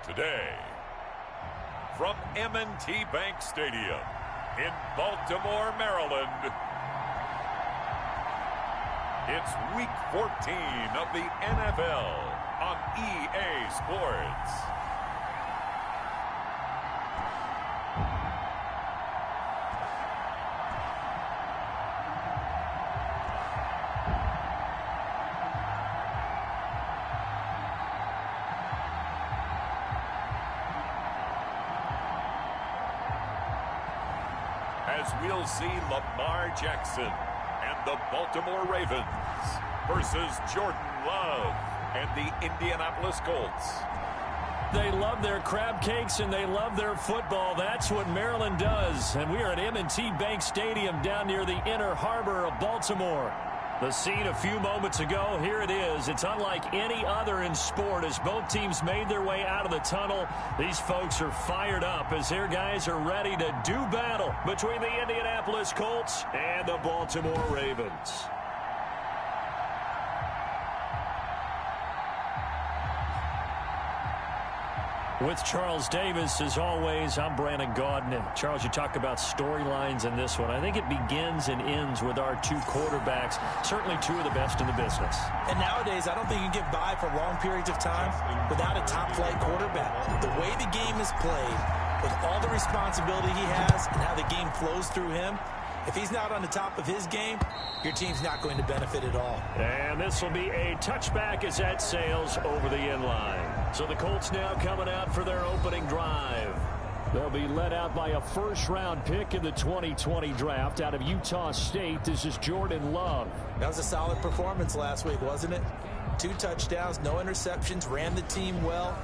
today. From M&T Bank Stadium in Baltimore, Maryland, it's Week 14 of the NFL on EA Sports. As we'll see Lamar Jackson and the Baltimore Ravens versus Jordan Love and the Indianapolis Colts. They love their crab cakes and they love their football. That's what Maryland does. And we are at M&T Bank Stadium down near the inner harbor of Baltimore. The scene a few moments ago, here it is. It's unlike any other in sport as both teams made their way out of the tunnel. These folks are fired up as their guys are ready to do battle between the Indianapolis Colts and the Baltimore Ravens. With Charles Davis, as always, I'm Brandon Gaudin. Charles, you talk about storylines in this one. I think it begins and ends with our two quarterbacks, certainly two of the best in the business. And nowadays, I don't think you can get by for long periods of time without a top-flight quarterback. The way the game is played, with all the responsibility he has and how the game flows through him, if he's not on the top of his game, your team's not going to benefit at all. And this will be a touchback as that sails over the end line. So the Colts now coming out for their opening drive. They'll be led out by a first-round pick in the 2020 draft out of Utah State. This is Jordan Love. That was a solid performance last week, wasn't it? 2 touchdowns, no interceptions, ran the team well,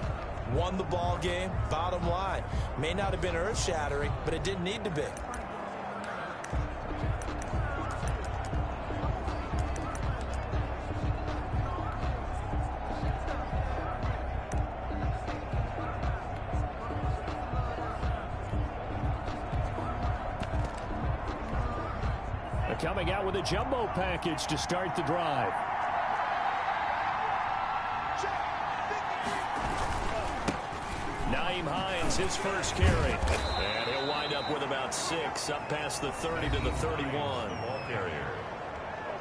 won the ball game. Bottom line, may not have been earth-shattering, but it didn't need to be. Coming out with a jumbo package to start the drive. Nyheim Hines, his first carry. And he'll wind up with about 6, up past the 30 to the 31.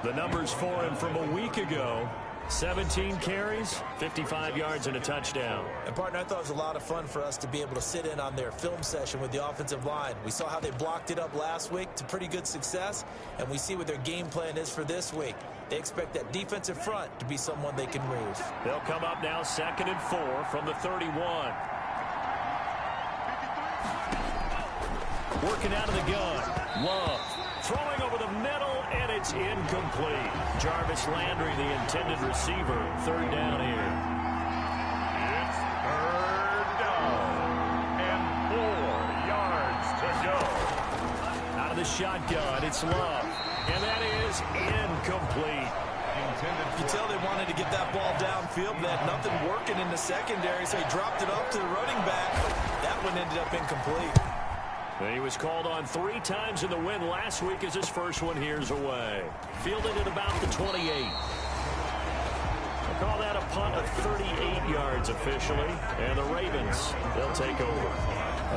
The numbers for him from a week ago. 17 carries, 55 yards, and a touchdown. And, partner, I thought it was a lot of fun for us to be able to sit in on their film session with the offensive line. We saw how they blocked it up last week to pretty good success, and we see what their game plan is for this week. They expect that defensive front to be someone they can move. They'll come up now 2nd and 4 from the 31. Working out of the gun. Love throwing over the middle, and it's incomplete. Jarvis Landry, the intended receiver. 3rd down here. It's 3rd down and 4 yards to go. Out of the shotgun, it's Love. And that is incomplete. You tell they wanted to get that ball downfield, but they had nothing working in the secondary, so he dropped it off to the running back. That one ended up incomplete. He was called on 3 times in the win last week as his first one here's away. Fielded at about the 28. We'll call that a punt of 38 yards officially. And the Ravens, they'll take over.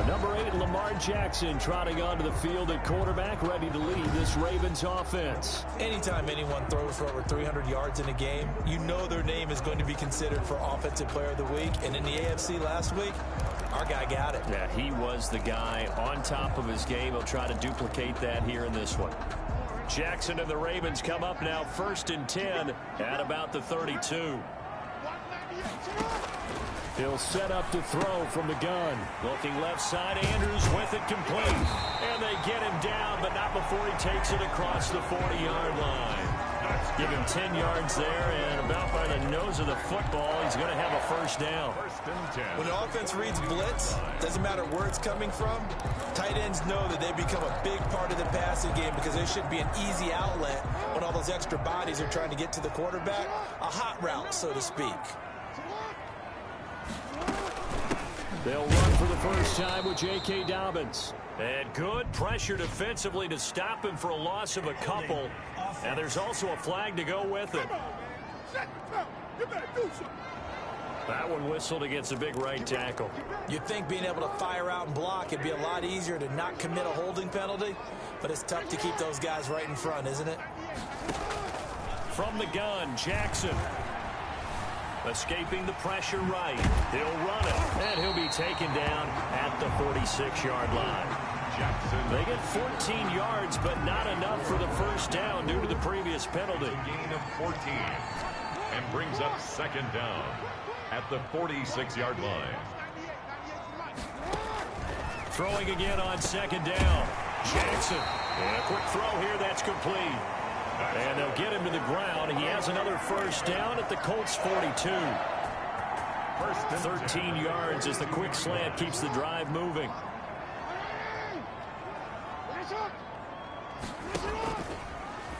Number 8, Lamar Jackson, trotting onto the field at quarterback, ready to lead this Ravens offense. Anytime anyone throws for over 300 yards in a game, you know their name is going to be considered for Offensive Player of the Week. And in the AFC last week, our guy got it. Yeah, he was the guy on top of his game. He'll try to duplicate that here in this one. Jackson and the Ravens come up now 1st and 10 at about the 32. He'll set up to throw from the gun. Looking left side, Andrews with it complete. And they get him down, but not before he takes it across the 40-yard line. Give him 10 yards there, and about by the nose of the football, he's going to have a 1st down. When an offense reads blitz, doesn't matter where it's coming from, tight ends know that they become a big part of the passing game because there should be an easy outlet when all those extra bodies are trying to get to the quarterback. A hot route, so to speak. They'll run for the first time with J.K. Dobbins. And good pressure defensively to stop him for a loss of a couple. And there's also a flag to go with it. That one whistled against a big right tackle. You'd think being able to fire out and block, it'd be a lot easier to not commit a holding penalty, but it's tough to keep those guys right in front, isn't it? From the gun, Jackson. Escaping the pressure right. He'll run it, and he'll be taken down at the 46-yard line. They get 14 yards, but not enough for the first down due to the previous penalty. Gain of 14 and brings up second down at the 46-yard line. Throwing again on second down. Jackson. And a quick throw here that's complete. And they'll get him to the ground. He has another first down at the Colts 42. 13 yards as the quick slant keeps the drive moving.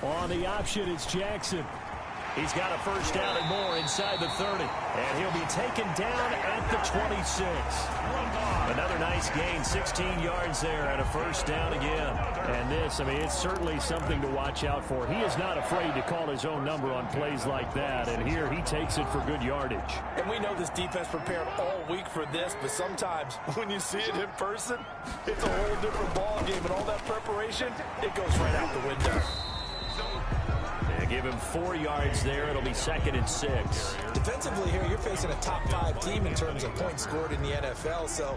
On the option, it's Jackson. He's got a first down and more inside the 30. And he'll be taken down at the 26. Another nice gain, 16 yards there and a first down again. And this, I mean, it's certainly something to watch out for. He is not afraid to call his own number on plays like that. And here he takes it for good yardage. And we know this defense prepared all week for this, but sometimes when you see it in person, it's a whole different ball game. And all that preparation, it goes right out the window. Give him 4 yards there. It'll be 2nd and 6. Defensively here, you're facing a top-5 team in terms of points scored in the NFL. So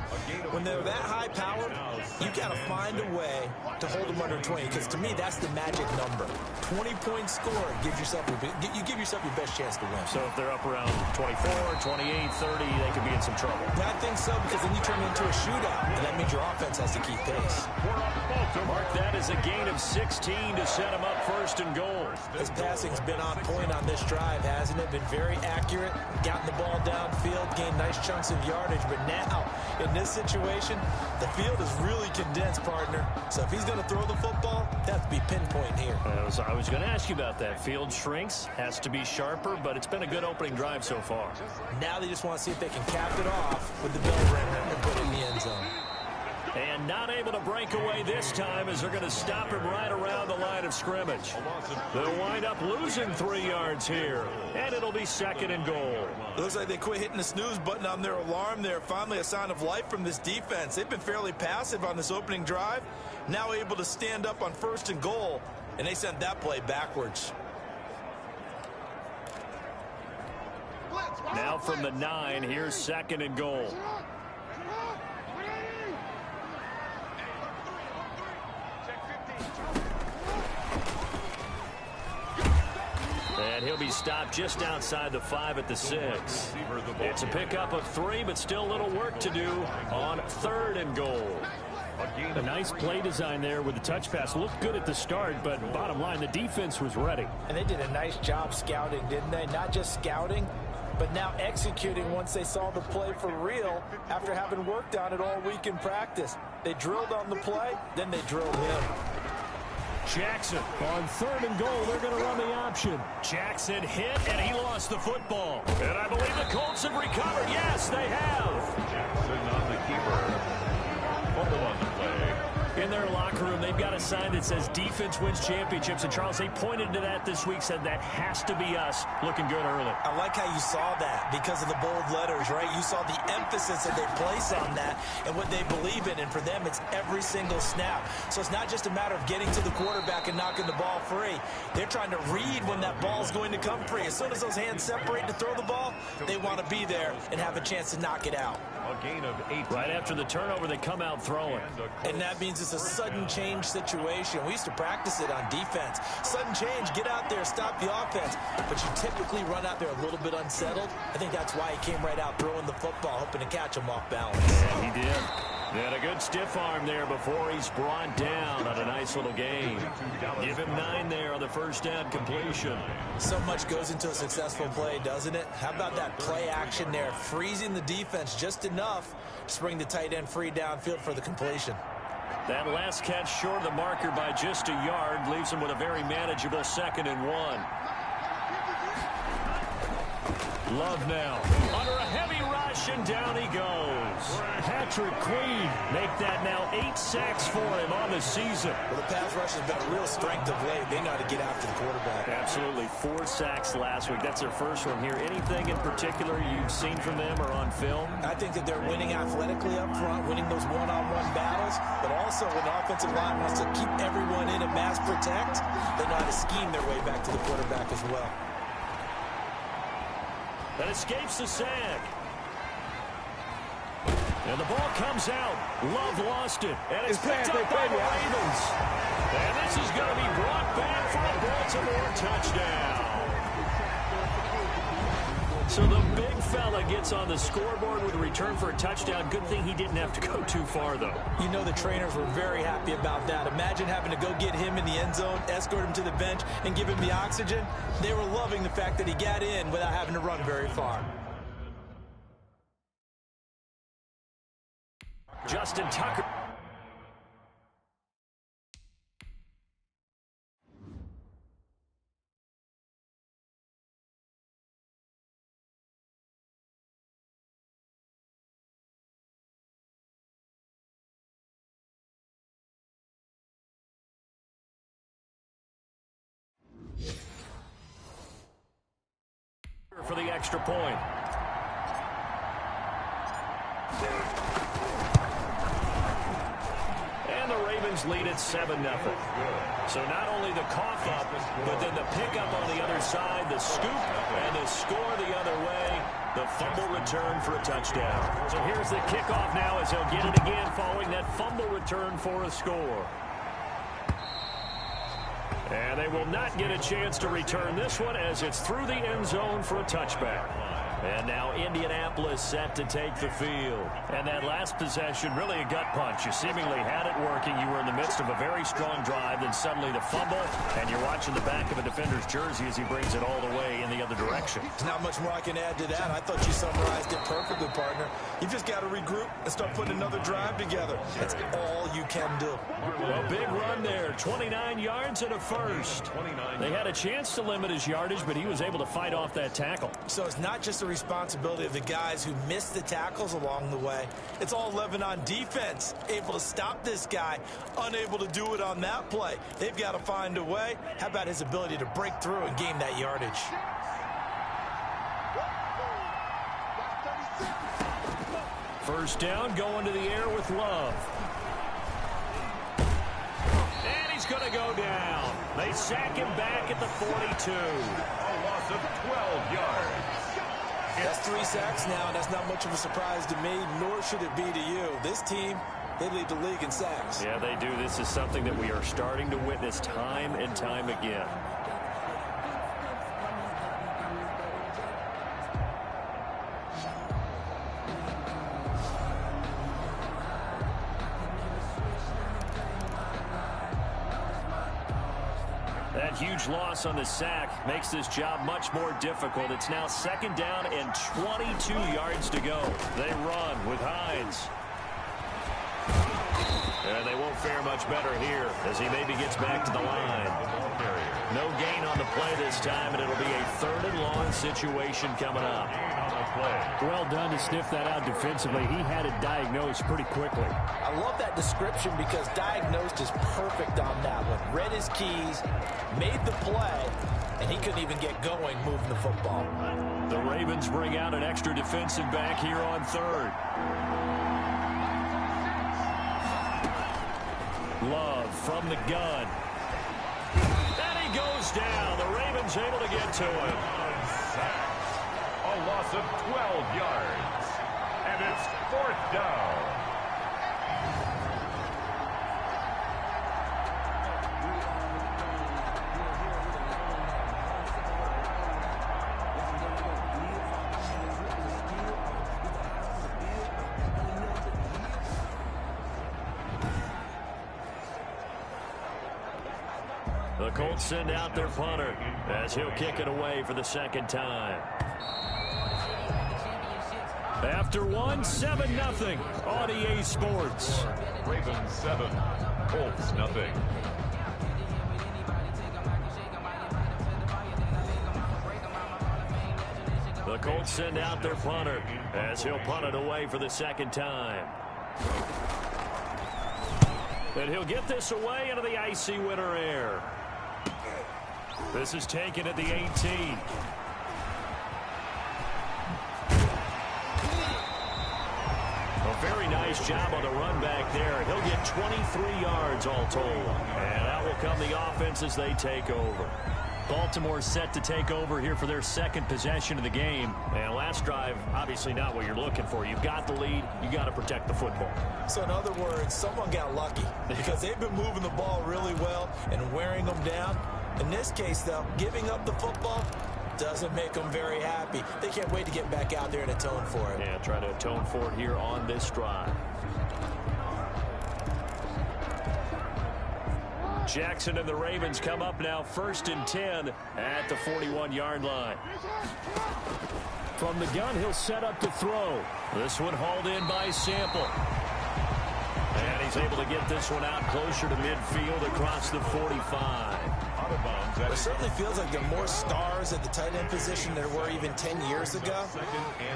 when they're that high-powered, you got to find a way to hold them under 20. Because to me, that's the magic number. 20-point score gives yourself you give yourself your best chance to win. So if they're up around 24, 28, 30, they could be in some trouble. I think so, because then you turn it into a shootout, and that means your offense has to keep pace. Mark that as a gain of 16 to set him up 1st and goal. His passing's been on point on this drive, hasn't it? Been very accurate, gotten the ball downfield, gained nice chunks of yardage. But now, in this situation, the field is really condensed, partner. So if he's going to throw the football, that has to be pinpoint here. I was going to ask you about that. Field shrinks, has to be sharper, but it's been a good opening drive so far. Now they just want to see if they can cap it off with the bell ring and put it in the end zone. And not able to break away this time as they're going to stop him right around the line of scrimmage. They'll wind up losing 3 yards here, and it'll be 2nd and goal. It looks like they quit hitting the snooze button on their alarm there. Finally a sign of life from this defense. They've been fairly passive on this opening drive. Now able to stand up on 1st and goal, and they sent that play backwards. Now from the 9, here's 2nd and goal. And he'll be stopped just outside the 5 at the 6. It's a pickup of 3, but still a little work to do on 3rd and goal. A nice play design there with the touch pass. Looked good at the start, but bottom line, the defense was ready. And they did a nice job scouting, didn't they? Not just scouting, but now executing once they saw the play for real after having worked on it all week in practice. They drilled on the play, then they drilled him. Jackson on 3rd and goal. They're going to run the option. Jackson hit, and he lost the football. And I believe the Colts have recovered. Yes, they have. Jackson on the keeper. Fumble on the play. In their locker room, they've got a sign that says defense wins championships. And, Charles, they pointed to that this week, said that has to be us. Looking good early. I like how you saw that because of the bold letters, right? You saw the emphasis that they place on that and what they believe in. And for them, it's every single snap. So it's not just a matter of getting to the quarterback and knocking the ball free. They're trying to read when that ball's going to come free. As soon as those hands separate to throw the ball, they want to be there and have a chance to knock it out. A gain of 8. Right after the turnover, they come out throwing. And that means it's a sudden change situation. We used to practice it on defense. Sudden change, get out there, stop the offense. But you typically run out there a little bit unsettled. I think that's why he came right out throwing the football, hoping to catch him off balance. And he did. And a good stiff arm there before he's brought down on a nice little gain. Give him 9 there on the first down completion. So much goes into a successful play, doesn't it? How about that play action there, freezing the defense just enough to bring the tight end free downfield for the completion. That last catch short of the marker by just a yard leaves him with a very manageable 2nd and 1. Love now under a heavy rush, rush, and down he goes. Patrick Queen make that now 8 sacks for him on the season. Well, the pass rush has been a real strength of late. They know how to get after the quarterback. Absolutely. 4 sacks last week. That's their first one here. Anything in particular you've seen from them or on film? I think that they're winning athletically up front, winning those one-on-one battles, but also when the offensive line wants to keep everyone in and mass protect, they know how to scheme their way back to the quarterback as well. That escapes the sack. And the ball comes out. Love lost it. And it's picked up by the Ravens. And this is going to be brought back for a Baltimore touchdown. So the big fella gets on the scoreboard with a return for a touchdown. Good thing he didn't have to go too far, though. You know the trainers were very happy about that. Imagine having to go get him in the end zone, escort him to the bench, and give him the oxygen. They were loving the fact that he got in without having to run very far. Justin Tucker. For the extra point. And the Ravens lead at 7-0. So not only the cough up, but then the pickup on the other side, the scoop, and the score the other way, the fumble return for a touchdown. So here's the kickoff now as he'll get it again following that fumble return for a score. And they will not get a chance to return this one as it's through the end zone for a touchback. And now Indianapolis set to take the field. And that last possession, really a gut punch. You seemingly had it working. You were in the midst of a very strong drive. Then suddenly the fumble, and you're watching the back of a defender's jersey as he brings it all the way in the other direction. There's not much more I can add to that. I thought you summarized it perfectly, partner. You just got to regroup and start putting another drive together. That's all you can do. A big run there. 29 yards and a first. They had a chance to limit his yardage, but he was able to fight off that tackle. So it's not just the responsibility of the guys who missed the tackles along the way. It's all 11 on defense. Able to stop this guy, unable to do it on that play. They've got to find a way. How about his ability to break through and gain that yardage? First down, going to the air with Love. And he's going to go down. They sack him back at the 42. A loss of 12 yards. That's 3 sacks now, and that's not much of a surprise to me, nor should it be to you. This team, they lead the league in sacks. Yeah, they do. This is something that we are starting to witness time and time again. That huge loss on the sack makes this job much more difficult. It's now 2nd down and 22 yards to go. They run with Hines. And they won't fare much better here as he maybe gets back to the line. No gain on the play this time, and it'll be a 3rd and long situation coming up. Well done to sniff that out defensively. He had it diagnosed pretty quickly. I love that description because diagnosed is perfect on that one. Read his keys, made the play, and he couldn't even get going moving the football. The Ravens bring out an extra defensive back here on 3rd. Love from the gun. And he goes down. The Ravens able to get to him. A loss of 12 yards. And it's 4th down. The Colts send out their punter as he'll kick it away for the 2nd time. After one, 7-0 on EA Sports. Ravens 7, Colts nothing. The Colts send out their punter as he'll punt it away for the second time. And he'll get this away into the icy winter air. This is taken at the 18. A very nice job on the run back there. He'll get 23 yards all told. And out will come the offense as they take over. Baltimore set to take over here for their second possession of the game. And last drive, obviously not what you're looking for. You've got the lead. You got to protect the football. So in other words, someone got lucky because they've been moving the ball really well and wearing them down. In this case, though, giving up the football doesn't make them very happy. They can't wait to get back out there and atone for it. Yeah, try to atone for it here on this drive. Jackson and the Ravens come up now 1st and 10 at the 41-yard line. From the gun, he'll set up to throw. This one hauled in by Sample. And he's able to get this one out closer to midfield across the 45. It certainly feels like there are more stars at the tight end position than there were even 10 years ago.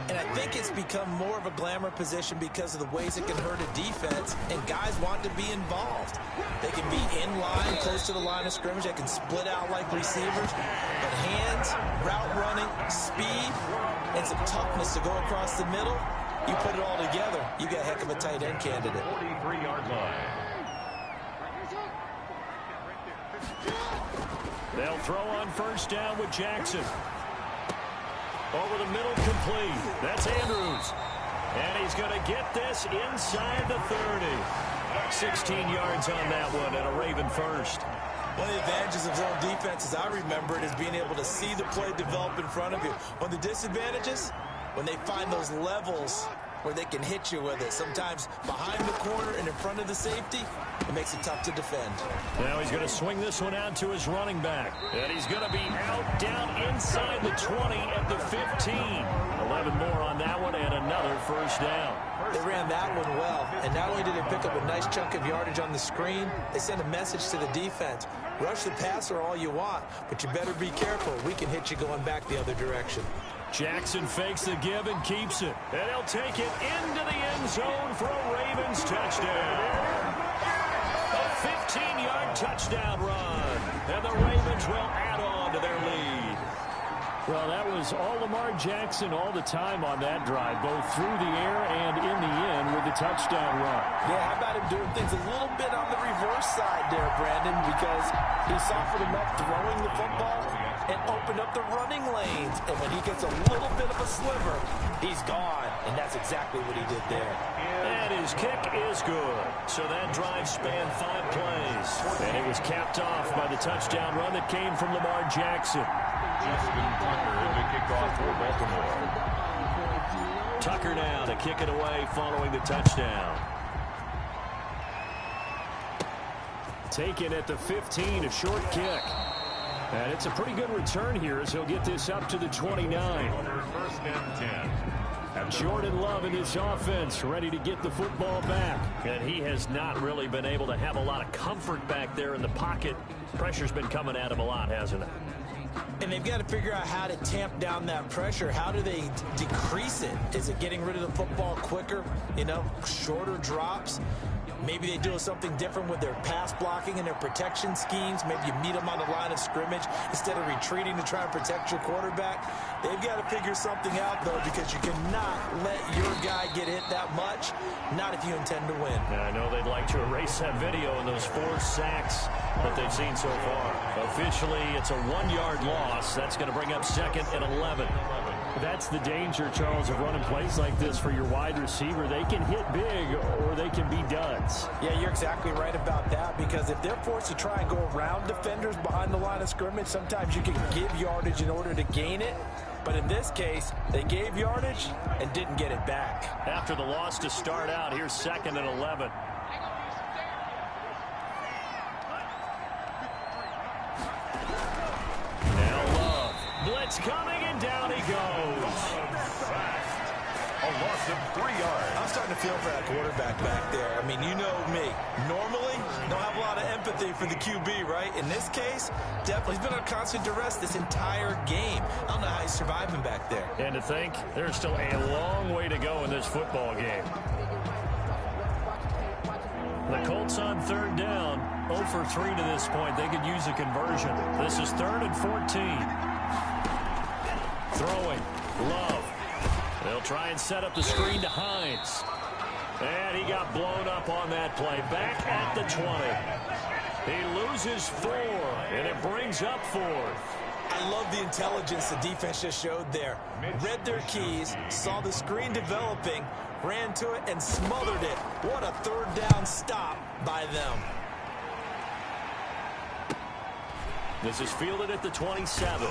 And I think it's become more of a glamour position because of the ways it can hurt a defense, and guys want to be involved. They can be in line, close to the line of scrimmage. They can split out like receivers. But hands, route running, speed, and some toughness to go across the middle, you put it all together, you got a heck of a tight end candidate. 43-yard line. They'll throw on 1st down with Jackson. Over the middle, complete. That's Andrews. And he's going to get this inside the 30. 16 yards on that one and a Raven first. One of the advantages of zone defense, as I remember it, is being able to see the play develop in front of you. One of the disadvantages, when they find those levels where they can hit you with it. Sometimes behind the corner and in front of the safety, it makes it tough to defend. Now he's going to swing this one out to his running back. And he's going to be out down inside the 20 at the 15. 11 more on that one and another 1st down. They ran that one well. And not only did they pick up a nice chunk of yardage on the screen, they sent a message to the defense. Rush the passer all you want, but you better be careful. We can hit you going back the other direction. Jackson fakes the give and keeps it. And he'll take it into the end zone for a Ravens touchdown. A 15-yard touchdown run. And the Ravens will add on to their lead. Well, that was all Lamar Jackson all the time on that drive, both through the air and in the end with the touchdown run. Yeah, how about him doing things a little bit on the reverse side there, Brandon, because he softened him up throwing the football and opened up the running lanes. And when he gets a little bit of a sliver, he's gone. And that's exactly what he did there. And his kick is good. So that drive spanned 5 plays. And it was capped off by the touchdown run that came from Lamar Jackson. Justin Tucker is the kickoff for Baltimore. Tucker now to kick it away following the touchdown. Taken at the 15, a short kick. And it's a pretty good return here as he'll get this up to the 29. 1st and 10. And Jordan Love in this offense ready to get the football back. And he has not really been able to have a lot of comfort back there in the pocket. Pressure's been coming at him a lot, hasn't it? And they've got to figure out how to tamp down that pressure. How do they decrease it? Is it getting rid of the football quicker? You know, shorter drops? Maybe they do something different with their pass blocking and their protection schemes. Maybe you meet them on the line of scrimmage instead of retreating to try and protect your quarterback. They've got to figure something out, though, because you cannot let your guy get hit that much, not if you intend to win. I know they'd like to erase that video and those 4 sacks that they've seen so far. Officially, it's a 1-yard loss. That's going to bring up 2nd and 11. That's the danger, Charles, of running plays like this for your wide receiver. They can hit big or they can be duds. Yeah, you're exactly right about that, because if they're forced to try and go around defenders behind the line of scrimmage, sometimes you can give yardage in order to gain it. But in this case, they gave yardage and didn't get it back. After the loss to start out, here's 2nd and 11. Now Love. Blitz coming, and down he goes. A loss of 3 yards. I'm starting to feel for that quarterback back there. I mean, you know me. Normally, don't have a lot of empathy for the QB, right? In this case, definitely he's been on constant duress this entire game. I don't know how he's surviving back there. And to think, there's still a long way to go in this football game. The Colts on third down, 0 for 3 to this point. They could use a conversion. This is 3rd and 14. Throwing, Love. They'll try and set up the screen to Hines. And he got blown up on that play. Back at the 20. He loses 4, and it brings up 4th. I love the intelligence the defense just showed there. Read their keys, saw the screen developing, ran to it, and smothered it. What a third down stop by them. This is fielded at the 27.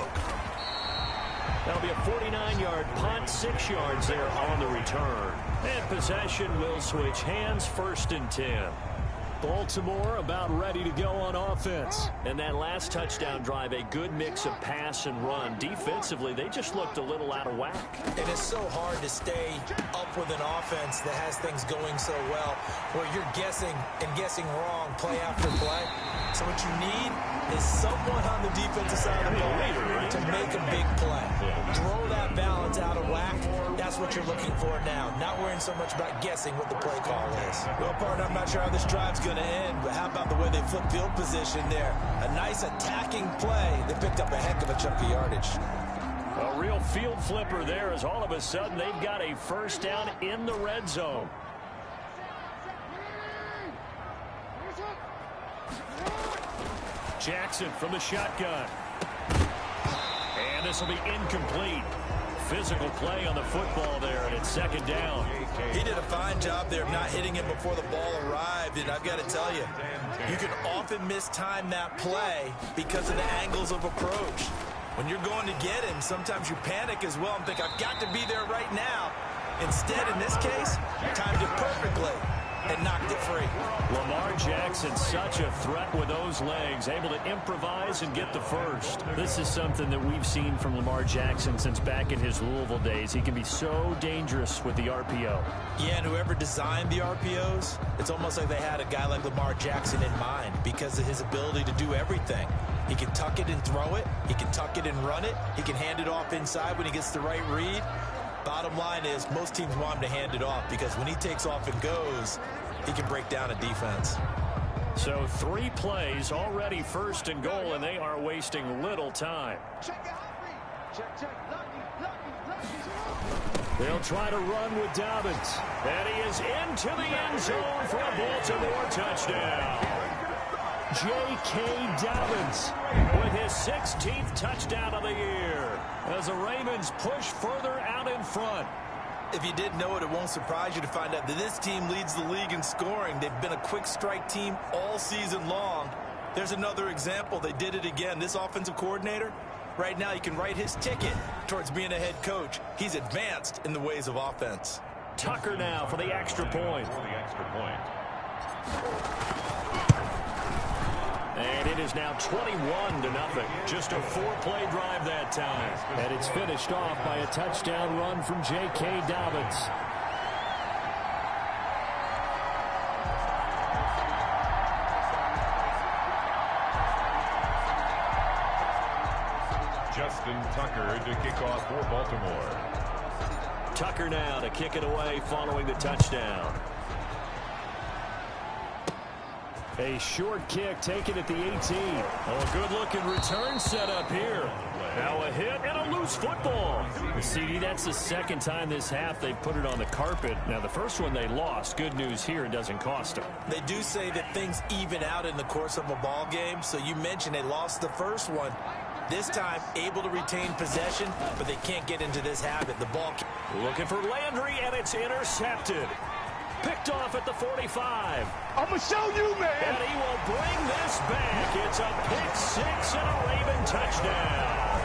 That'll be a 49-yard punt, 6 yards there on the return. And possession will switch hands, 1st and 10. Baltimore about ready to go on offense. And that last touchdown drive, a good mix of pass and run. Defensively, they just looked a little out of whack. And it's so hard to stay up with an offense that has things going so well, where you're guessing and guessing wrong play after play. So what you need is someone on the defensive side of the ball to make a big play. Throw that balance out of whack. That's what you're looking for now. Not worrying so much about guessing what the play call is. Well, partner, I'm not sure how this drive's going to end, but how about the way they flip field position there? A nice attacking play. They picked up a heck of a chunk of yardage. A real field flipper there, as all of a sudden they've got a 1st down in the red zone. Jackson from the shotgun. And this will be incomplete. Physical play on the football there, and it's 2nd down. He did a fine job there of not hitting him before the ball arrived, and I've got to tell you, you can often mistime that play because of the angles of approach. When you're going to get him, sometimes you panic as well and think, I've got to be there right now. Instead, in this case, timed it perfectly and knocked it free. Lamar Jackson, such a threat with those legs, able to improvise and get the first. This is something that we've seen from Lamar Jackson since back in his Louisville days. He can be so dangerous with the RPO. Yeah, and whoever designed the RPOs, it's almost like they had a guy like Lamar Jackson in mind because of his ability to do everything. He can tuck it and throw it. He can tuck it and run it. He can hand it off inside when he gets the right read. Bottom line is most teams want him to hand it off because when he takes off and goes, he can break down a defense. So 3 plays, already 1st and goal, and they are wasting little time. They'll try to run with Dobbins. And he is into the end zone for a Baltimore touchdown. J.K. Dobbins with his 16th touchdown of the year as the Ravens push further out in front. If you didn't know it, it won't surprise you to find out that this team leads the league in scoring. They've been a quick strike team all season long. There's another example. They did it again. This offensive coordinator, right now, he can write his ticket towards being a head coach. He's advanced in the ways of offense. Tucker now for the extra point. And it is now 21-0. Just a 4-play drive that time. And it's finished off by a touchdown run from J.K. Dobbins. Justin Tucker to kick off for Baltimore. Tucker now to kick it away following the touchdown. A short kick taken at the 18. Oh, a good-looking return set up here. Now a hit and a loose football. CD, that's the 2nd time this half they've put it on the carpet. Now, the first one they lost. Good news here, it doesn't cost them. They do say that things even out in the course of a ball game. So you mentioned they lost the first one. This time, able to retain possession, but they can't get into this habit. The ball. Looking for Landry, and it's intercepted. Picked off at the 45. I'm going to show you, man. And he will bring this back. It's a pick-6 and a Raven touchdown.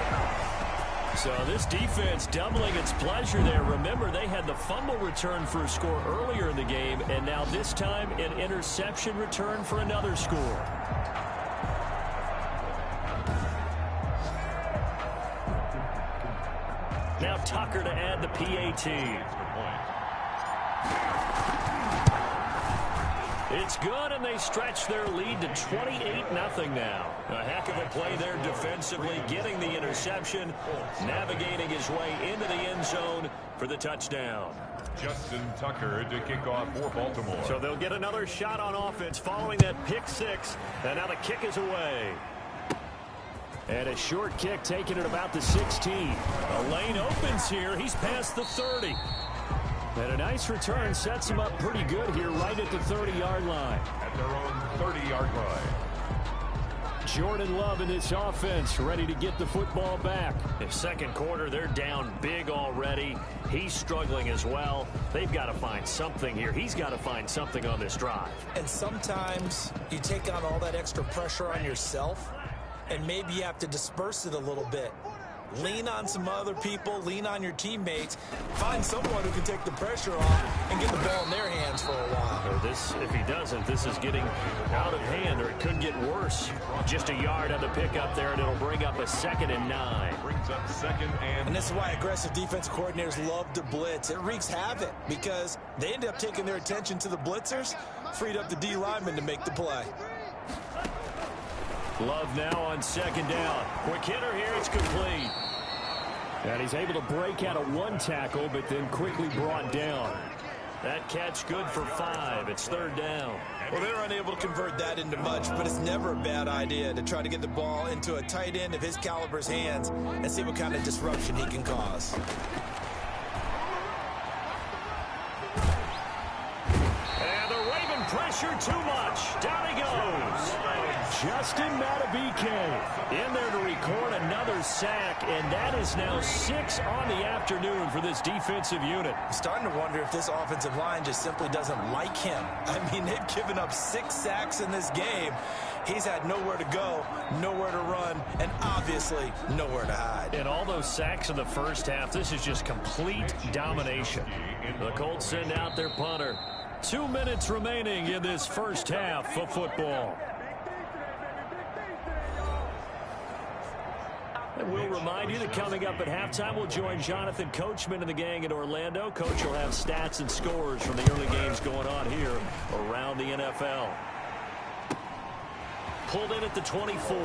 So this defense doubling its pleasure there. Remember, they had the fumble return for a score earlier in the game, and now this time an interception return for another score. Now Tucker to add the PAT. It's good, and they stretch their lead to 28-0 now. A heck of a play there defensively, getting the interception, navigating his way into the end zone for the touchdown. Justin Tucker to kick off for Baltimore. So they'll get another shot on offense following that pick six, and now the kick is away. And a short kick taken at about the 16. A lane opens here. He's past the 30. And a nice return sets him up pretty good here right at the 30-yard line. At their own 30-yard line. Jordan Love in this offense ready to get the football back. In second quarter, they're down big already. He's struggling as well. They've got to find something here. He's got to find something on this drive. And sometimes you take on all that extra pressure on yourself, and maybe you have to disperse it a little bit. Lean on some other people, lean on your teammates, find someone who can take the pressure off and get the ball in their hands for a while. Or this, if he doesn't, this is getting out of hand, or it could get worse. Just a yard on the pickup there, and it'll bring up a 2nd and 9. Brings up 2nd and this is why aggressive defensive coordinators love to blitz. It wreaks havoc because they end up taking their attention to the blitzers, freed up the D lineman to make the play. Love now on 2nd down. Quick hitter here, it's complete. And he's able to break out of one tackle, but then quickly brought down. That catch good for 5. It's 3rd down. Well, they're unable to convert that into much, but it's never a bad idea to try to get the ball into a tight end of his caliber's hands and see what kind of disruption he can cause. And the Raven pressure too much. Down he goes. Justin Madubuike in there to record another sack, and that is now 6 on the afternoon for this defensive unit. I'm starting to wonder if this offensive line just simply doesn't like him. I mean, they've given up 6 sacks in this game. He's had nowhere to go, nowhere to run, and obviously nowhere to hide. And all those sacks in the first half, this is just complete domination. The Colts send out their punter. 2 minutes remaining in this first half of football. And we'll remind you that coming up at halftime, we'll join Jonathan Coachman and the gang in Orlando. Coach will have stats and scores from the early games going on here around the NFL. Pulled in at the 24.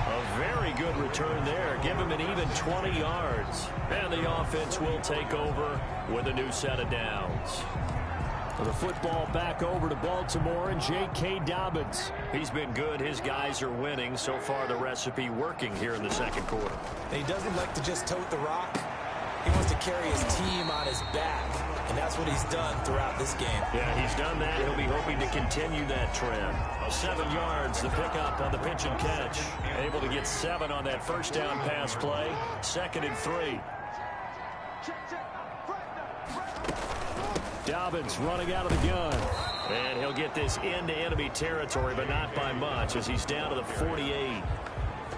A very good return there. Give him an even 20 yards. And the offense will take over with a new set of downs. The football back over to Baltimore and J.K. Dobbins. He's been good. His guys are winning. So far, the recipe working here in the second quarter. And he doesn't like to just tote the rock. He wants to carry his team on his back. And that's what he's done throughout this game. Yeah, he's done that. He'll be hoping to continue that trend. 7 yards, the pickup on the pitch and catch. Able to get 7 on that first down pass play. 2nd and 3. Dobbins running out of the gun. And he'll get this into enemy territory, but not by much as he's down to the 48.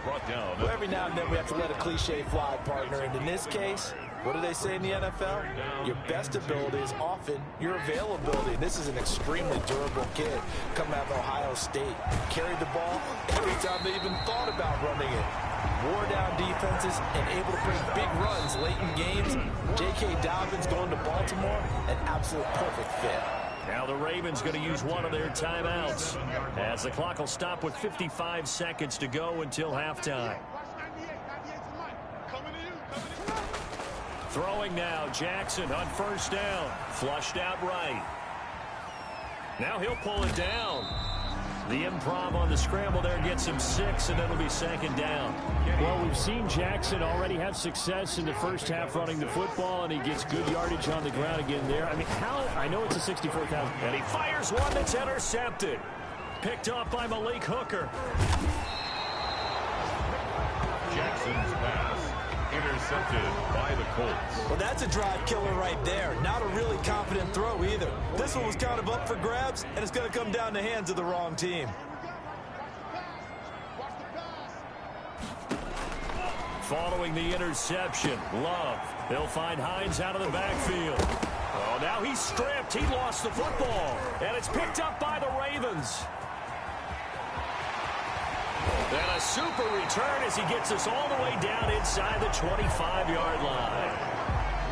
Brought down. Well, every now and then we have to let a cliche fly, partner. And in this case, what do they say in the NFL? Your best ability is often your availability. This is an extremely durable kid coming out of Ohio State. Carried the ball every time they even thought about running it. Wore down defenses and able to bring big runs late in games. J.K. Dobbins going to Baltimore, an absolute perfect fit. Now the Ravens going to use one of their timeouts as the clock will stop with 55 seconds to go until halftime. Throwing now, Jackson on first down. Flushed out right. Now he'll pull it down. The improv on the scramble there gets him 6, and it'll be 2nd down. Well, we've seen Jackson already have success in the first half running the football, and he gets good yardage on the ground again there. I mean, I know it's a 64,000. And he fires one that's intercepted. Picked off by Malik Hooker. Jackson's pass intercepted by the Colts. Well, that's a drive killer right there. Not a really confident throw either. This one was kind of up for grabs, and it's going to come down the hands of the wrong team. Following the interception, Love. They'll find Hines out of the backfield. Oh, now he's stripped. He lost the football, and it's picked up by the Ravens. And a super return as he gets us all the way down inside the 25-yard line.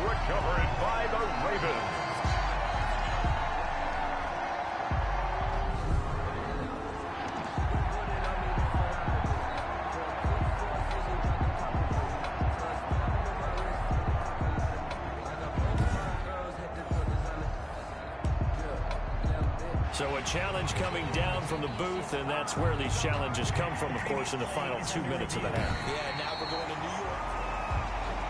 recovered by the Ravens. So a challenge coming down from the booth, and that's where these challenges come from, of course, in the final 2 minutes of the half. Yeah, now we're going to New York.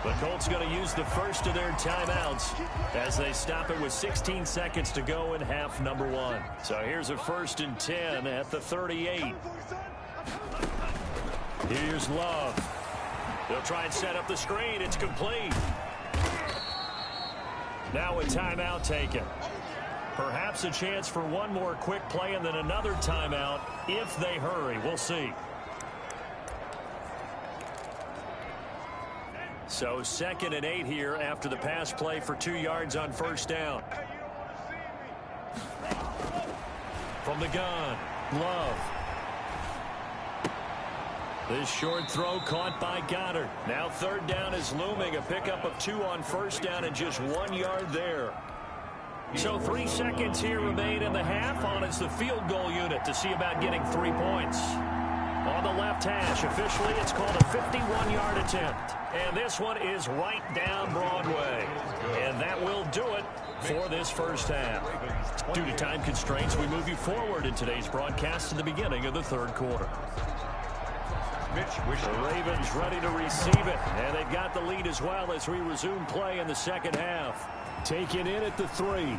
The Colts going to use the first of their timeouts as they stop it with 16 seconds to go in half number 1. So here's a 1st and 10 at the 38. Here's Love. They'll try and set up the screen. It's complete. Now a timeout taken. Perhaps a chance for one more quick play and then another timeout if they hurry. We'll see. So 2nd and 8 here after the pass play for 2 yards on 1st down. From the gun, Love. This short throw caught by Goddard. Now 3rd down is looming. A pickup of 2 on 1st down and just 1 yard there. So 3 seconds here remain in the half. On is the field goal unit to see about getting 3 points. On the left hash, officially it's called a 51-yard attempt. And this one is right down Broadway. And that will do it for this first half. Due to time constraints, we move you forward in today's broadcast to the beginning of the 3rd quarter. The Ravens ready to receive it. And they've got the lead as well as we resume play in the 2nd half. Taken in at the 3.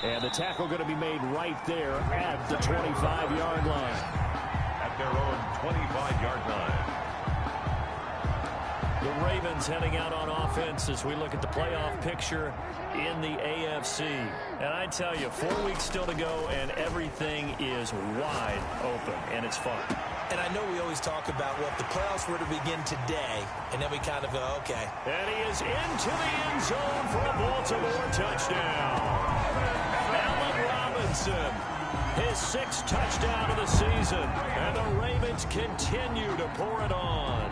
And the tackle going to be made right there at the 25-yard line. At their own 25-yard line. The Ravens heading out on offense as we look at the playoff picture in the AFC. And I tell you, 4 weeks still to go, and everything is wide open, and it's fun. And I know we always talk about, well, if the playoffs were to begin today, and then we kind of go, okay. And he is into the end zone for a Baltimore touchdown. Allen Robinson, his 6th touchdown of the season. And the Ravens continue to pour it on.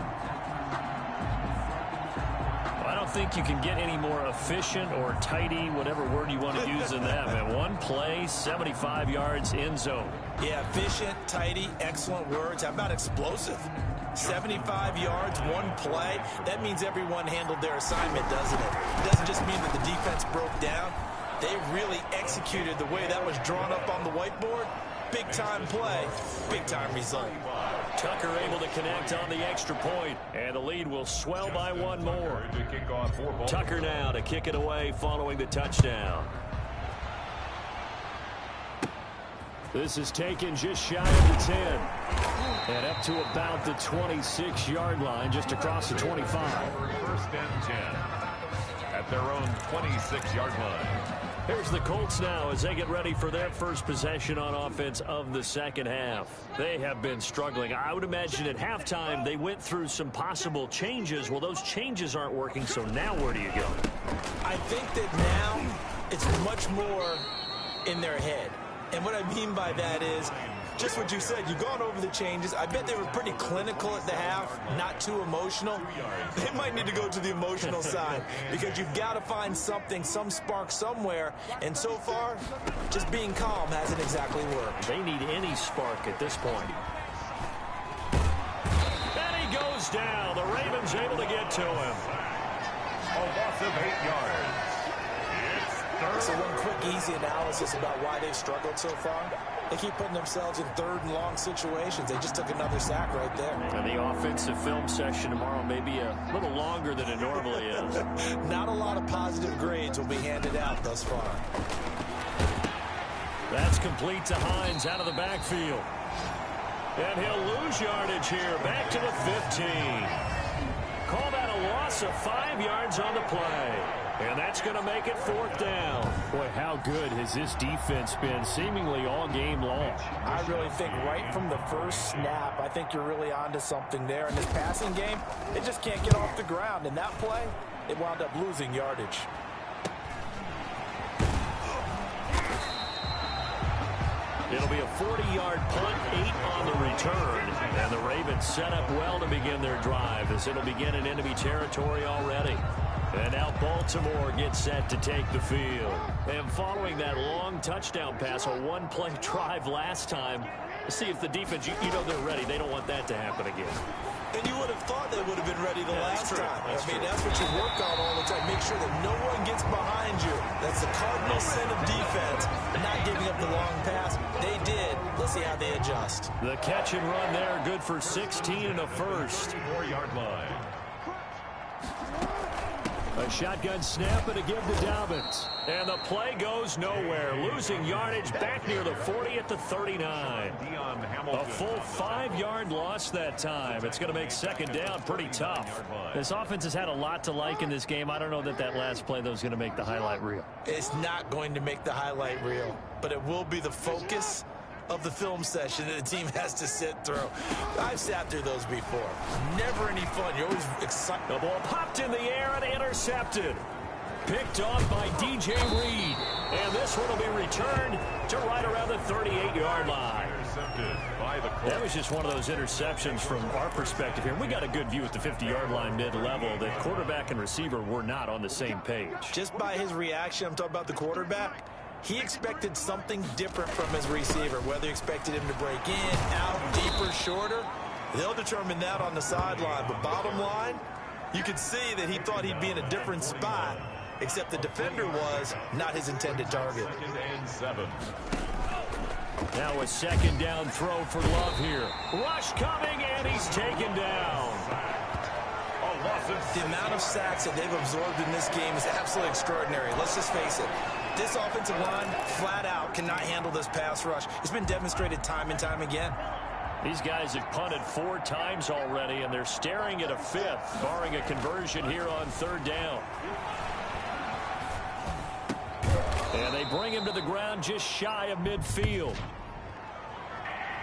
I don't think you can get any more efficient or tidy, whatever word you want to use in that, man. 1 play, 75 yards, end zone. Yeah, efficient, tidy, excellent words. How about explosive? 75 yards, 1 play. That means everyone handled their assignment, doesn't it? It doesn't just mean that the defense broke down. They really executed the way that was drawn up on the whiteboard. Big-time play, big-time result. Tucker able to connect on the extra point, and the lead will swell by 1 more. Tucker now to kick it away following the touchdown. This is taken just shy of the 10. And up to about the 26-yard line, just across the 25. 1st and 10 at their own 26-yard line. Here's the Colts now as they get ready for their first possession on offense of the 2nd half. They have been struggling. I would imagine at halftime they went through some possible changes. Well, those changes aren't working, so now where do you go? I think that now it's much more in their head. And what I mean by that is just what you said. You've gone over the changes. I bet they were pretty clinical at the half, not too emotional. They might need to go to the emotional side because you've got to find something, some spark somewhere. And so far, just being calm hasn't exactly worked. They need any spark at this point. And he goes down. The Ravens able to get to him. A loss of 8 yards. So one quick, easy analysis about why they've struggled so far. They keep putting themselves in 3rd and long situations. They just took another sack right there. And the offensive film session tomorrow may be a little longer than it normally is. Not a lot of positive grades will be handed out thus far. That's complete to Hines out of the backfield. And he'll lose yardage here. Back to the 15. Call that a loss of 5 yards on the play. And that's going to make it 4th down. Boy, how good has this defense been seemingly all game long? I really think right from the first snap, I think you're really onto something there. In this passing game, they just can't get off the ground. In that play, they wound up losing yardage. It'll be a 40-yard punt, 8 on the return. And the Ravens set up well to begin their drive as it'll begin in enemy territory already. And now Baltimore gets set to take the field. And following that long touchdown pass, a one-play drive last time, see if the defense, you know they're ready. They don't want that to happen again. And you would have thought they would have been ready the last time. That's what you work on all the time. Make sure that no one gets behind you. That's the cardinal sin of defense, not giving up the long pass. They did. Let's see how they adjust. The catch and run there, good for 16 and a first. 4-yard line. A shotgun snap and a give to Dobbins. And the play goes nowhere. Losing yardage back near the 40 at the 39. A full 5-yard loss that time. It's going to make second down pretty tough. This offense has had a lot to like in this game. I don't know that last play, though, is going to make the highlight reel. It's not going to make the highlight reel, but it will be the focus of the film session that the team has to sit through. I've sat through those before. Never any fun. You're always excited. The ball popped in the air and intercepted. Picked off by DJ Reed. And this one will be returned to right around the 38-yard line. Intercepted by the Colts. That was just one of those interceptions from our perspective here. We got a good view at the 50-yard line mid-level that quarterback and receiver were not on the same page. Just by his reaction, I'm talking about the quarterback, he expected something different from his receiver, whether he expected him to break in, out, deeper, shorter. They'll determine that on the sideline. But bottom line, you could see that he thought he'd be in a different spot, except the defender was not his intended target. 2nd and 7. Now a second down throw for Love here. Rush coming, and he's taken down. The amount of sacks that they've absorbed in this game is absolutely extraordinary. Let's just face it. This offensive line, flat out, cannot handle this pass rush. It's been demonstrated time and time again. These guys have punted 4 times already, and they're staring at a 5th, barring a conversion here on 3rd down. And they bring him to the ground just shy of midfield.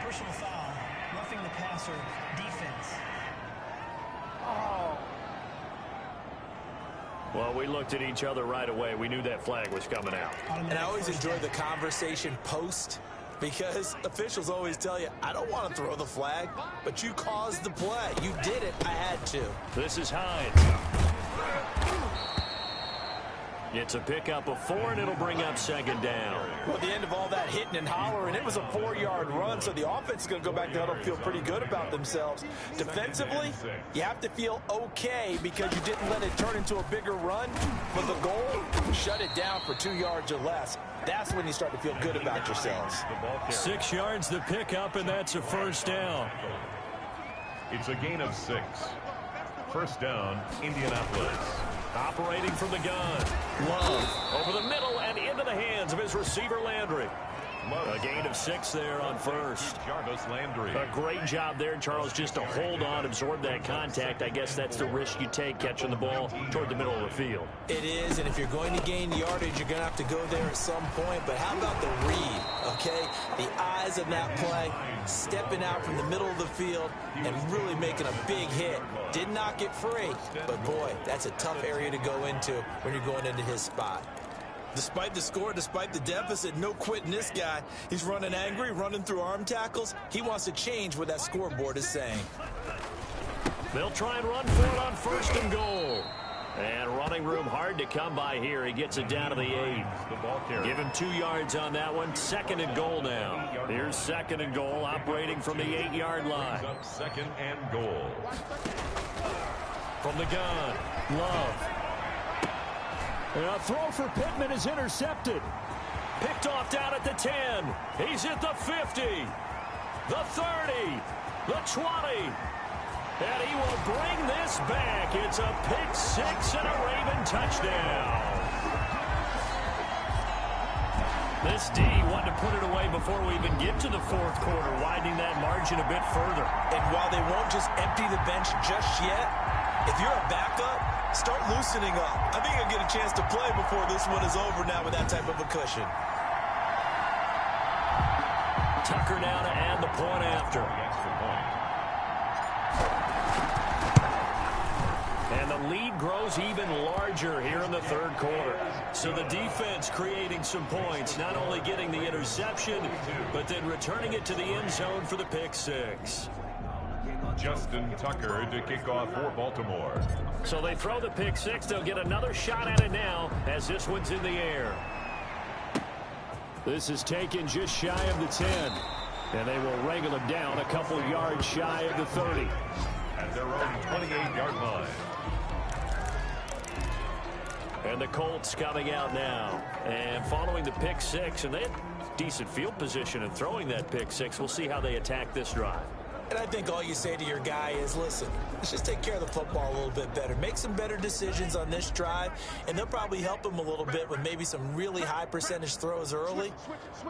Personal foul, roughing the passer, defense. Well, we looked at each other right away. We knew that flag was coming out. And I always enjoy the conversation post, because officials always tell you, I don't want to throw the flag, but you caused the play. You did it. I had to. This is Hines. It's a pickup of 4, and it'll bring up second down. Well, at the end of all that hitting and hollering, it was a 4-yard run, so the offense is going to go back to huddle, feel pretty good about themselves. Defensively, you have to feel okay because you didn't let it turn into a bigger run. But the goal, shut it down for 2 yards or less. That's when you start to feel good about yourselves. 6 yards the pickup, and that's a first down. It's a gain of 6. First down, Indianapolis. Operating from the gun. Love over the middle and into the hands of his receiver Landry. A gain of 6 there on first. Jarvis Landry. A great job there, Charles, just to hold on, absorb that contact. I guess that's the risk you take catching the ball toward the middle of the field. It is, and if you're going to gain yardage, you're going to have to go there at some point. But how about the read, okay? The eyes of that play, stepping out from the middle of the field and really making a big hit. Did not get free, but boy, that's a tough area to go into when you're going into his spot. Despite the score, despite the deficit, no quitting this guy. He's running angry, running through arm tackles. He wants to change what that scoreboard is saying. They'll try and run for it on 1st and goal. And running room hard to come by here. He gets it down to the 8. Give him 2 yards on that one. 2nd and goal now. Here's 2nd and goal, operating from the 8-yard line. 2nd and goal. From the gun, Love. And a throw for Pittman is intercepted. Picked off down at the 10. He's at the 50. The 30. The 20. And he will bring this back. It's a pick 6 and a Raven touchdown. This D wanted to put it away before we even get to the 4th quarter, widening that margin a bit further. And while they won't just empty the bench just yet, if you're a backup, start loosening up. I think you'll get a chance to play before this one is over now with that type of a cushion. Tucker now to add the point after. And the lead grows even larger here in the third quarter. So the defense creating some points, not only getting the interception, but then returning it to the end zone for the pick six. Justin Tucker to kick off for Baltimore. So they throw the pick six. They'll get another shot at it now as this one's in the air. This is taken just shy of the 10. And they will wrangle him down a couple yards shy of the 30. At their own 28-yard line. And the Colts coming out now. And following the pick six, and they had decent field position in throwing that pick six. We'll see how they attack this drive. And I think all you say to your guy is, listen, let's just take care of the football a little bit better. Make some better decisions on this drive, and they'll probably help him a little bit with maybe some really high percentage throws early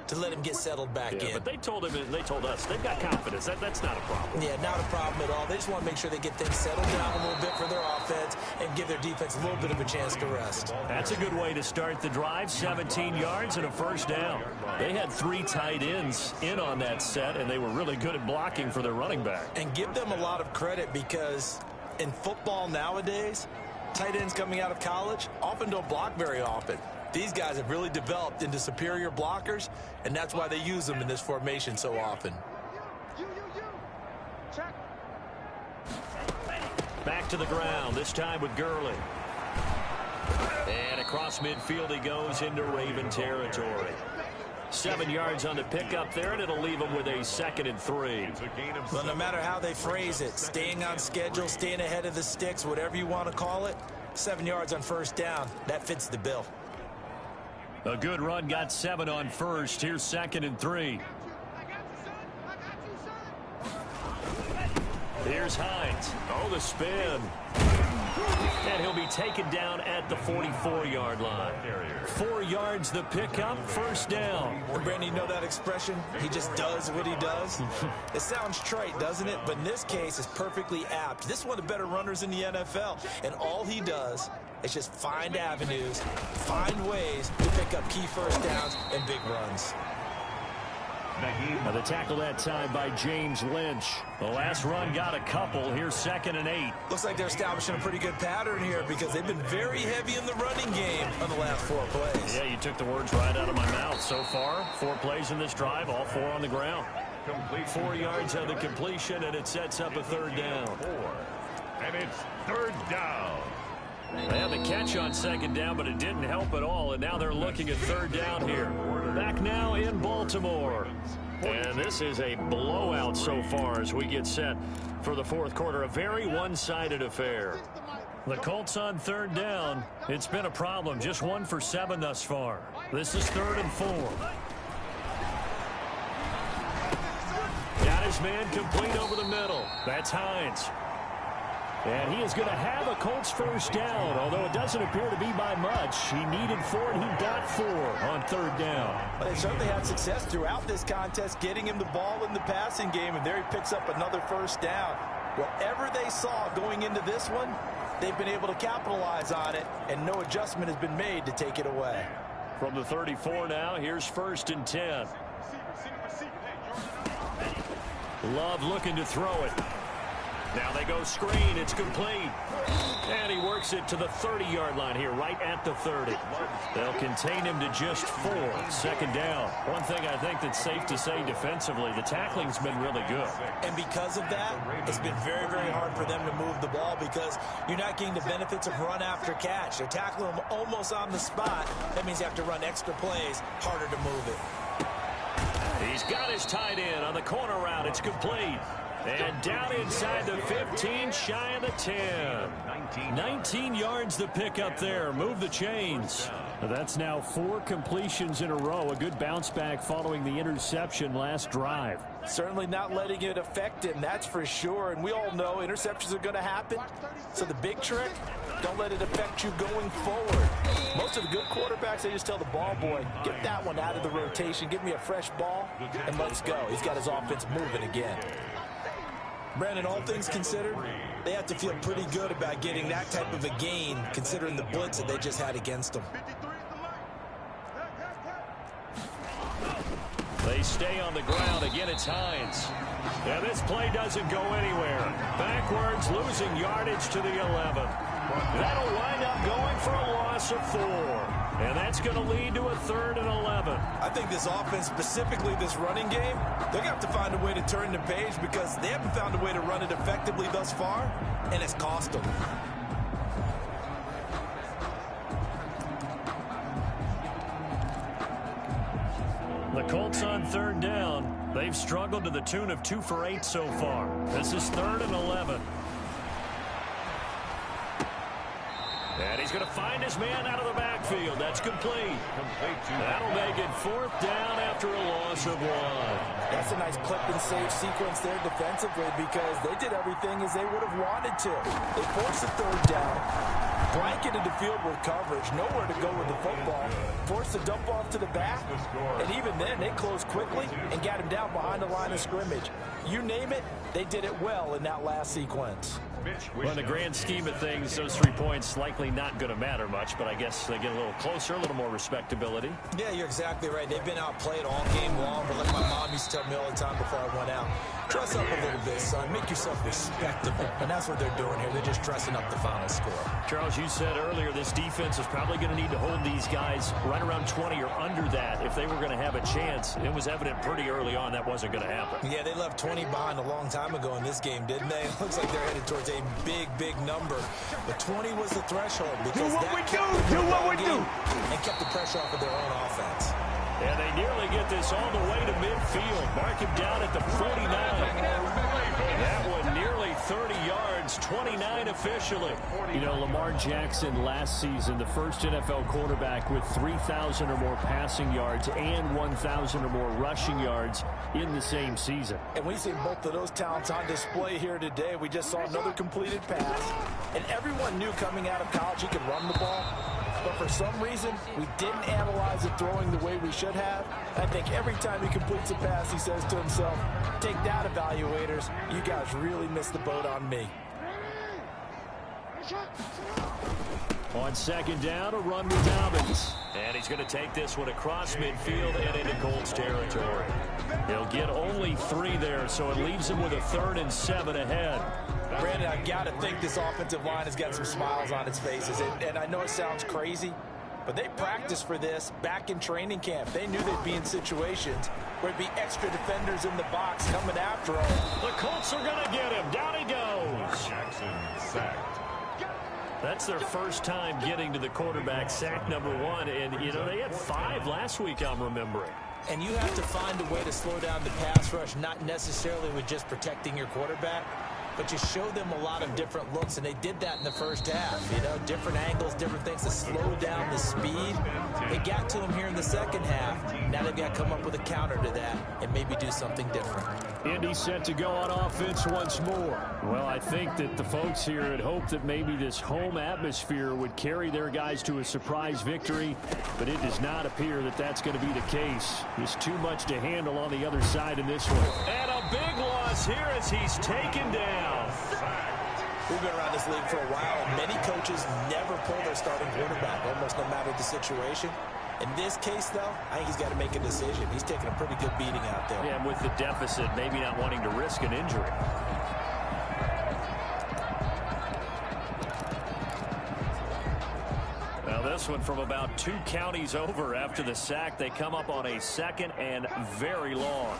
to let him get settled back in. But they told him and they told us they've got confidence. That's not a problem. Yeah, not a problem at all. They just want to make sure they get things settled down a little bit for their offense and give their defense a little bit of a chance to rest. That's a good way to start the drive. 17 yards and a first down. They had 3 tight ends in on that set, and they were really good at blocking for their running back. And give them a lot of credit because in football nowadays, tight ends coming out of college often don't block very often. These guys have really developed into superior blockers, and that's why they use them in this formation so often. Back to the ground, this time with Gurley. And across midfield he goes into Raven territory. 7 yards on the pickup there, and it'll leave them with a 2nd and 3. Well, no matter how they phrase it, staying on schedule, staying ahead of the sticks, whatever you want to call it, 7 yards on first down, that fits the bill. A good run, got 7 on first. Here's 2nd and 3. Here's Hines. Oh, the spin. And he'll be taken down at the 44-yard line. 4 yards the pickup, first down. And Brandon, you know that expression? He just does what he does? It sounds trite, doesn't it? But in this case, it's perfectly apt. This is one of the better runners in the NFL. And all he does is just find avenues, find ways to pick up key first downs and big runs. Now the tackle that time by James Lynch. The last run got a couple. Here's 2nd and 8. Looks like they're establishing a pretty good pattern here because they've been very heavy in the running game on the last 4 plays. Yeah, you took the words right out of my mouth. So far, 4 plays in this drive, all 4 on the ground. 4 yards of the completion, and it sets up a 3rd down. And it's 3rd down. They had the catch on 2nd down, but it didn't help at all, and now they're looking at 3rd down here. Back now in Baltimore. And this is a blowout so far as we get set for the 4th quarter. A very one-sided affair. The Colts on 3rd down. It's been a problem. Just 1 for 7 thus far. This is 3rd and 4. Got his man complete over the middle. That's Hines. And he is going to have a Colts first down, although it doesn't appear to be by much. He needed 4, and he got 4 on 3rd down. Well, they certainly had success throughout this contest, getting him the ball in the passing game, and there he picks up another first down. Whatever they saw going into this one, they've been able to capitalize on it, and no adjustment has been made to take it away. From the 34 now, here's 1st and 10. Love looking to throw it. Now they go screen. It's complete. And he works it to the 30-yard line here, right at the 30. They'll contain him to just 4. 2nd down. One thing I think that's safe to say defensively, the tackling's been really good. And because of that, it's been very, very hard for them to move the ball because you're not getting the benefits of run after catch. They're tackling him almost on the spot. That means you have to run extra plays, harder to move it. He's got his tight end on the corner route. It's complete. And down inside the 15, shy of the 10. 19 yards the pick up there. Move the chains. That's now 4 completions in a row. A good bounce back following the interception last drive. Certainly not letting it affect him, that's for sure. And we all know interceptions are going to happen. So the big trick, don't let it affect you going forward. Most of the good quarterbacks, they just tell the ball boy, get that one out of the rotation, give me a fresh ball, and let's go. He's got his offense moving again. Brandon, all things considered, they have to feel pretty good about getting that type of a gain, considering the blitz that they just had against them. They stay on the ground. Again, it's Hines. And this play doesn't go anywhere. Backwards, losing yardage to the 11. That'll wind up going for a loss of 4. And that's going to lead to a 3rd and 11. I think this offense, specifically this running game, they're going to have to find a way to turn the page because they haven't found a way to run it effectively thus far, and it's cost them. The Colts on 3rd down. They've struggled to the tune of 2 for 8 so far. This is 3rd and 11. And he's going to find his man out of the backfield. That's complete. That'll make it 4th down after a loss of 1. That's a nice clip and save sequence there defensively because they did everything as they would have wanted to. They forced the 3rd down, blanketed the field with coverage, nowhere to go with the football, forced the dump off to the back, and even then they closed quickly and got him down behind the line of scrimmage. You name it, they did it well in that last sequence. Well, in the grand scheme of things, those 3 points likely not going to matter much, but I guess they get a little closer, a little more respectability. Yeah, you're exactly right. They've been outplayed all game long, but like my mom used to tell me all the time before I went out, dress up a little bit, son. Make yourself respectable. And that's what they're doing here. They're just dressing up the final score. Charles, you said earlier this defense is probably going to need to hold these guys right around 20 or under that if they were going to have a chance. It was evident pretty early on that wasn't going to happen. Yeah, they left 20 behind a long time ago in this game, didn't they? It looks like they're headed towards a big number. But 20 was the threshold because that kept them and kept the pressure off of their own offense. And they nearly get this all the way to midfield. Mark him down at the 49. That one nearly 30 yards, 29 officially. You know, Lamar Jackson last season, the first NFL quarterback with 3,000 or more passing yards and 1,000 or more rushing yards in the same season. And we see both of those talents on display here today. We just saw another completed pass. And everyone knew coming out of college he could run the ball. But for some reason, we didn't analyze it throwing the way we should have. I think every time he completes a pass, he says to himself, take that, evaluators. You guys really missed the boat on me. On 2nd down, a run with Dobbins. And he's going to take this one across midfield and into Colts territory. He'll get only 3 there, so it leaves him with a 3rd and 7 ahead. Brandon, I got to think this offensive line has got some smiles on its faces. And I know it sounds crazy, but they practiced for this back in training camp. They knew they'd be in situations where there'd be extra defenders in the box coming after them. The Colts are going to get him. Down he goes. Jackson sacked. That's their first time getting to the quarterback, sack number 1. And, you know, they had 5 last week, I'm remembering. And you have to find a way to slow down the pass rush, not necessarily with just protecting your quarterback, but you show them a lot of different looks, and they did that in the first half. You know, different angles, different things to slow down the speed. They got to him here in the second half. Now they've got to come up with a counter to that and maybe do something different. Indy set to go on offense once more. Well, I think that the folks here had hoped that maybe this home atmosphere would carry their guys to a surprise victory, but it does not appear that that's going to be the case. There's too much to handle on the other side in this one. And a big loss here as he's taken down. We've been around this league for a while, and many coaches never pull their starting quarterback, almost no matter the situation. In this case, though, I think he's got to make a decision. He's taking a pretty good beating out there. Yeah, and with the deficit, maybe not wanting to risk an injury. Now this one from about 2 counties over after the sack. They come up on a 2nd and very long.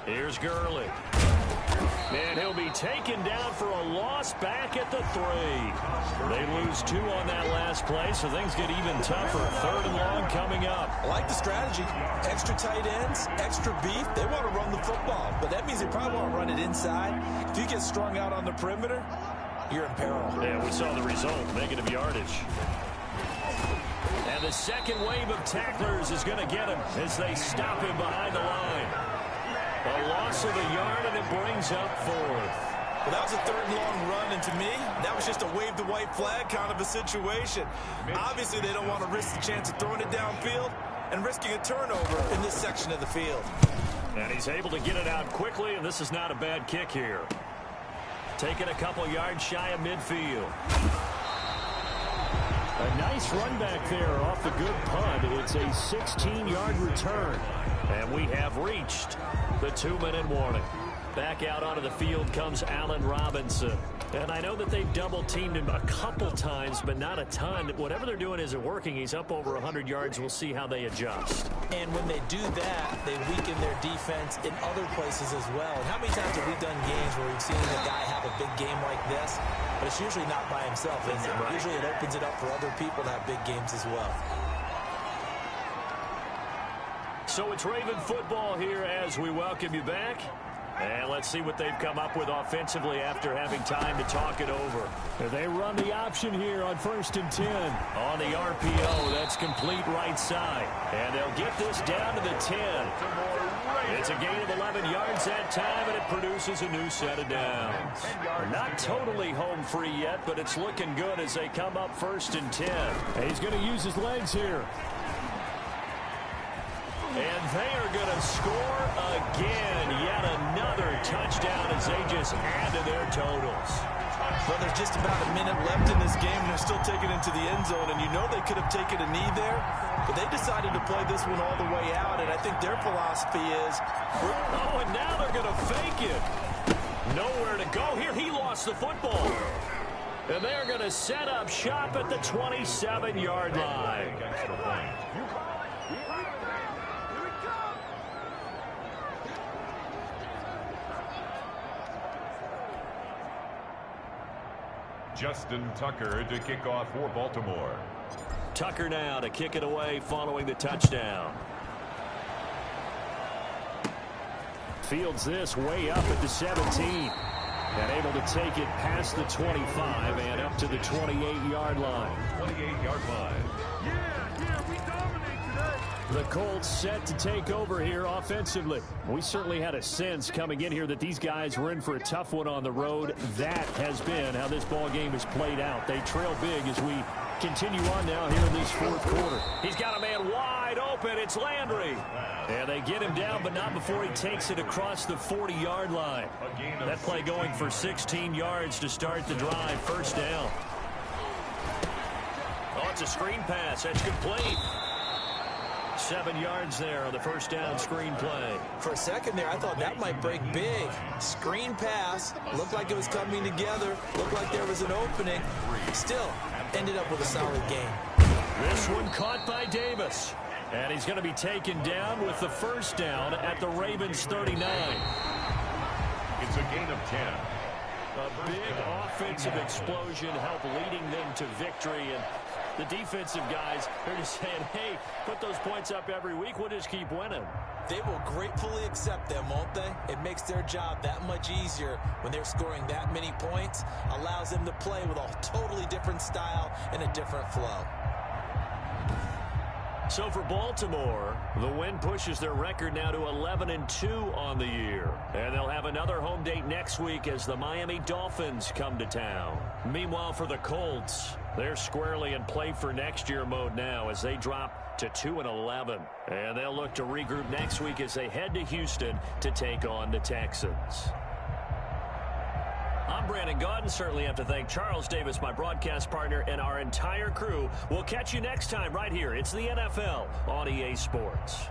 Here's Gurley. And he'll be taken down for a loss back at the 3. They lose 2 on that last play, so things get even tougher. 3rd and long coming up. I like the strategy. Extra tight ends, extra beef. They want to run the football, but that means they probably want to run it inside. If you get strung out on the perimeter, you're in peril. Yeah, we saw the result, negative yardage. And the second wave of tacklers is going to get him as they stop him behind the line. A loss of a yard, and it brings up 4th. Well, that was a 3rd and long run, and to me, that was just a wave the white flag kind of a situation. Obviously, they don't want to risk the chance of throwing it downfield and risking a turnover in this section of the field. And he's able to get it out quickly, and this is not a bad kick here. Taking a couple yards shy of midfield. A nice run back there off the good punt. It's a 16-yard return. And we have reached the 2-minute warning. Back out onto the field comes Allen Robinson. And I know that they've double-teamed him a couple times, but not a ton. Whatever they're doing isn't working. He's up over 100 yards. We'll see how they adjust. And when they do that, they weaken their defense in other places as well. And how many times have we done games where we've seen a guy have a big game like this, but it's usually not by himself, is it? Right. Usually it opens it up for other people to have big games as well. So it's Raven football here as we welcome you back. And let's see what they've come up with offensively after having time to talk it over. They run the option here on 1st and 10. On the RPO, that's complete right side. And they'll get this down to the 10. It's a gain of 11 yards that time, and it produces a new set of downs. Not totally home free yet, but it's looking good as they come up 1st and 10. And he's going to use his legs here. And they are going to score again. Yet another touchdown as they just add to their totals. Well, there's just about a minute left in this game, and they're still taking it into the end zone. And you know they could have taken a knee there, but they decided to play this one all the way out. And I think their philosophy is... Oh, and now they're going to fake it. Nowhere to go here. He lost the football. And they're going to set up shop at the 27-yard line. Justin Tucker to kick off for Baltimore. Tucker now to kick it away following the touchdown. Fields this way up at the 17. And able to take it past the 25 and up to the 28-yard line. 28-yard line. We dominate today. The Colts set to take over here offensively. We certainly had a sense coming in here that these guys were in for a tough one on the road. That has been how this ball game has played out. They trail big as we continue on now here in this fourth quarter. He's got a man wide open. It's Landry. And they get him down, but not before he takes it across the 40-yard line. That play going for 16 yards to start the drive. First down. Oh, it's a screen pass. That's complete. 7 yards there on the first down screen play. For a second there, I thought that might break big. Screen pass. Looked like it was coming together. Looked like there was an opening. Still, ended up with a solid game. This one caught by Davis. And he's going to be taken down with the first down at the Ravens 39. It's a gain of 10. A big offensive explosion helped leading them to victory. And the defensive guys are just saying, hey, put those points up every week. We'll just keep winning. They will gratefully accept them, won't they? It makes their job that much easier when they're scoring that many points. Allows them to play with a totally different style and a different flow. So for Baltimore, the win pushes their record now to 11-2 on the year. And they'll have another home date next week as the Miami Dolphins come to town. Meanwhile, for the Colts, they're squarely in play for next year mode now as they drop to 2-11. And they'll look to regroup next week as they head to Houston to take on the Texans. I'm Brandon Gaudin. Certainly have to thank Charles Davis, my broadcast partner, and our entire crew. We'll catch you next time right here. It's the NFL on EA Sports.